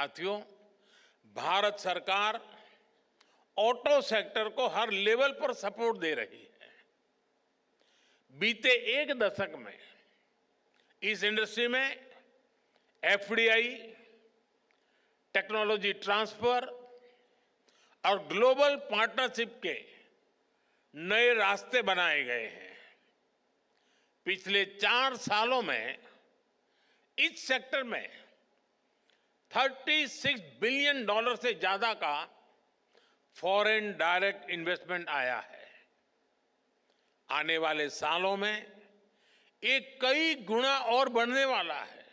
साथियों, भारत सरकार auto sector को हर लेवल पर सपोर्ट दे रही है। बीते एक दशक में इस इंडस्ट्री में एफडीआई, टेक्नोलॉजी ट्रांसफर और ग्लोबल पार्टनरशिप के नए रास्ते बनाए गए हैं। पिछले 4 सालों में इस सेक्टर में $36 बिलियन से ज्यादा का फॉरेन डायरेक्ट इन्वेस्टमेंट आया है। आने वाले सालों में ये कई गुना और बढ़ने वाला है।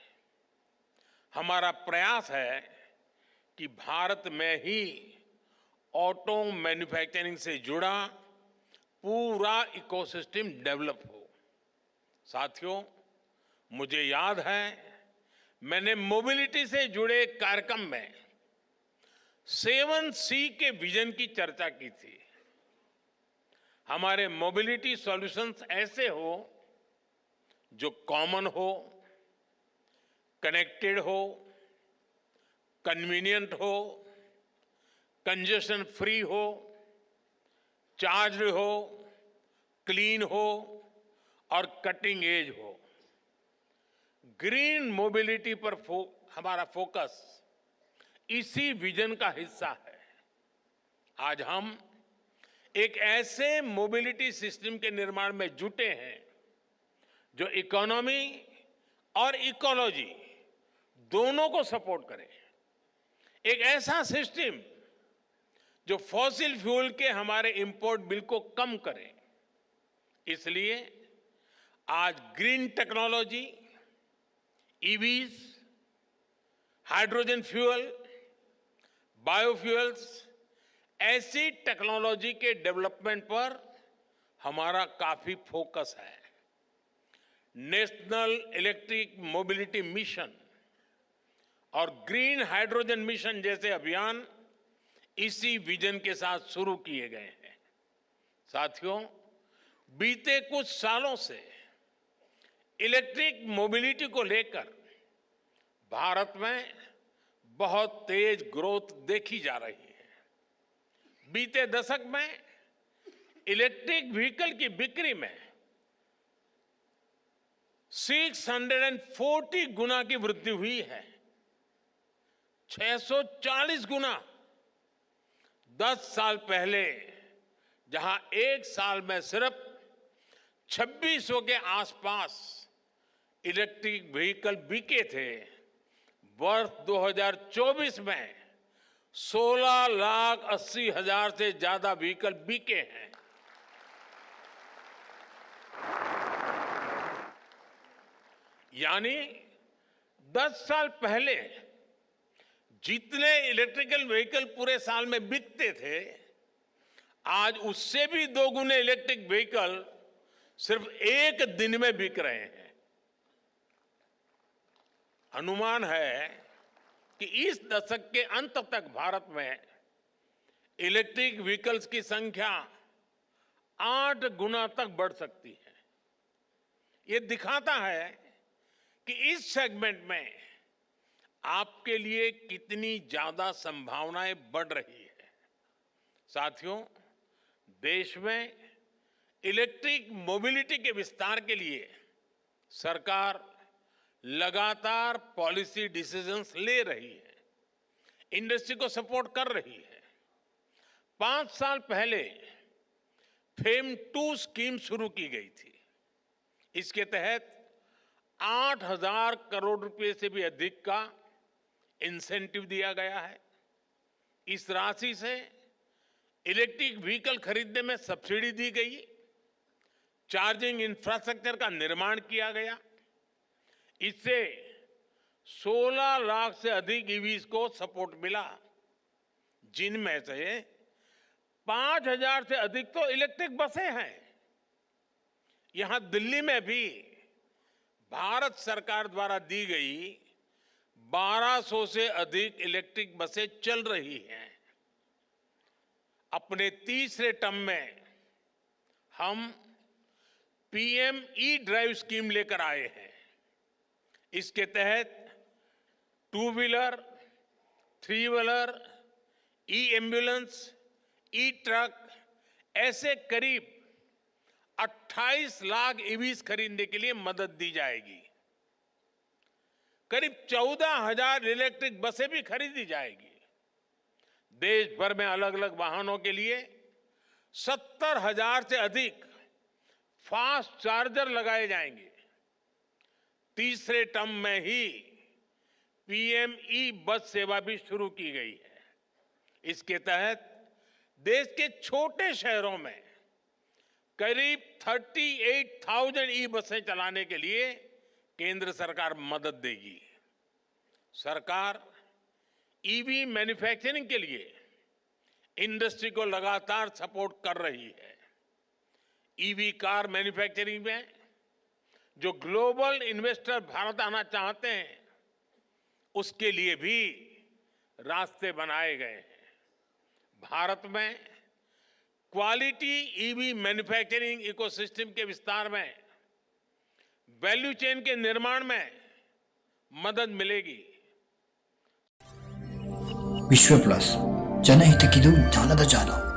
हमारा प्रयास है कि भारत में ही ऑटो मैन्युफैक्चरिंग से जुड़ा पूरा इकोसिस्टम डेवलप हो। साथियों, मुझे याद है मैंने मोबिलिटी से जुड़े कार्यक्रम में 7C के विजन की चर्चा की थी। हमारे मोबिलिटी सॉल्यूशंस ऐसे हो जो कॉमन हो, कनेक्टेड हो, कन्वीनियंट हो, कंजेशन फ्री हो, चार्ज्ड हो, क्लीन हो और कटिंग एज हो। ग्रीन मोबिलिटी पर हमारा फोकस इसी विजन का हिस्सा है। आज हम एक ऐसे मोबिलिटी सिस्टम के निर्माण में जुटे हैं जो इकोनॉमी और इकोलॉजी दोनों को सपोर्ट करे। एक ऐसा सिस्टम जो फॉसिल फ्यूल के हमारे इंपोर्ट बिल को कम करे। इसलिए आज green technology, EVs, hydrogen fuel, biofuels ऐसी टेक्नोलॉजी के डेवलपमेंट पर हमारा काफी फोकस है। नेशनल इलेक्ट्रिक मोबिलिटी मिशन और ग्रीन हाइड्रोजन मिशन जैसे अभियान इसी विजन के साथ शुरू किए गए हैं। साथियों, बीते कुछ सालों से इलेक्ट्रिक मोबिलिटी को लेकर भारत में बहुत तेज ग्रोथ देखी जा रही है। बीते दशक में इलेक्ट्रिक व्हीकल की बिक्री में 640 गुना की वृद्धि हुई है। 640 गुना। 10 साल पहले जहां एक साल में सिर्फ 2600 के आसपास इलेक्ट्रिक व्हीकल बिके थे, वर्ष 2024 में 16,80,000 से ज्यादा व्हीकल बिके हैं। यानी 10 साल पहले जितने इलेक्ट्रिकल व्हीकल पूरे साल में बिकते थे, आज उससे भी 2 गुने इलेक्ट्रिक व्हीकल सिर्फ एक दिन में बिक रहे हैं। अनुमान है कि इस दशक के अंत तक भारत में इलेक्ट्रिक व्हीकल्स की संख्या 8 गुना तक बढ़ सकती है। ये दिखाता है कि इस सेगमेंट में आपके लिए कितनी ज्यादा संभावनाएं बढ़ रही है। साथियों, देश में इलेक्ट्रिक मोबिलिटी के विस्तार के लिए सरकार लगातार पॉलिसी डिसीजंस ले रही है, इंडस्ट्री को सपोर्ट कर रही है। 5 साल पहले फेम 2 स्कीम शुरू की गई थी। इसके तहत 8,000 करोड़ रुपए से भी अधिक का इंसेंटिव दिया गया है। इस राशि से इलेक्ट्रिक व्हीकल खरीदने में सब्सिडी दी गई, चार्जिंग इंफ्रास्ट्रक्चर का निर्माण किया गया। इससे 16 लाख से अधिक ईवीज को सपोर्ट मिला, जिनमें से 5,000 से अधिक तो इलेक्ट्रिक बसें हैं। यहां दिल्ली में भी भारत सरकार द्वारा दी गई 1200 से अधिक इलेक्ट्रिक बसें चल रही हैं। अपने तीसरे टर्म में हम पीएम ई ड्राइव स्कीम लेकर आए हैं। इसके तहत 2 व्हीलर, थ्री व्हीलर, ई एम्बुलेंस, ई ट्रक ऐसे करीब 28 लाख ईवीज खरीदने के लिए मदद दी जाएगी। करीब 14,000 इलेक्ट्रिक बसें भी खरीदी जाएगी। देश भर में अलग अलग वाहनों के लिए 70,000 से अधिक फास्ट चार्जर लगाए जाएंगे। तीसरे टर्म में ही पीएम ई बस सेवा भी शुरू की गई है। इसके तहत देश के छोटे शहरों में करीब 38,000 ई बसें चलाने के लिए केंद्र सरकार मदद देगी। सरकार ईवी मैन्युफैक्चरिंग के लिए इंडस्ट्री को लगातार सपोर्ट कर रही है। ईवी कार मैन्युफैक्चरिंग में जो ग्लोबल इन्वेस्टर भारत आना चाहते हैं, उसके लिए भी रास्ते बनाए गए हैं। भारत में क्वालिटी ईवी मैन्युफैक्चरिंग इकोसिस्टम के विस्तार में, वैल्यू चेन के निर्माण में मदद मिलेगी। ವಿಶ್ವ ಪ್ಲಸ್ ಜನಹಿತಕ್ಕಿದು ಜ್ಞಾನದ ಜಾಲ.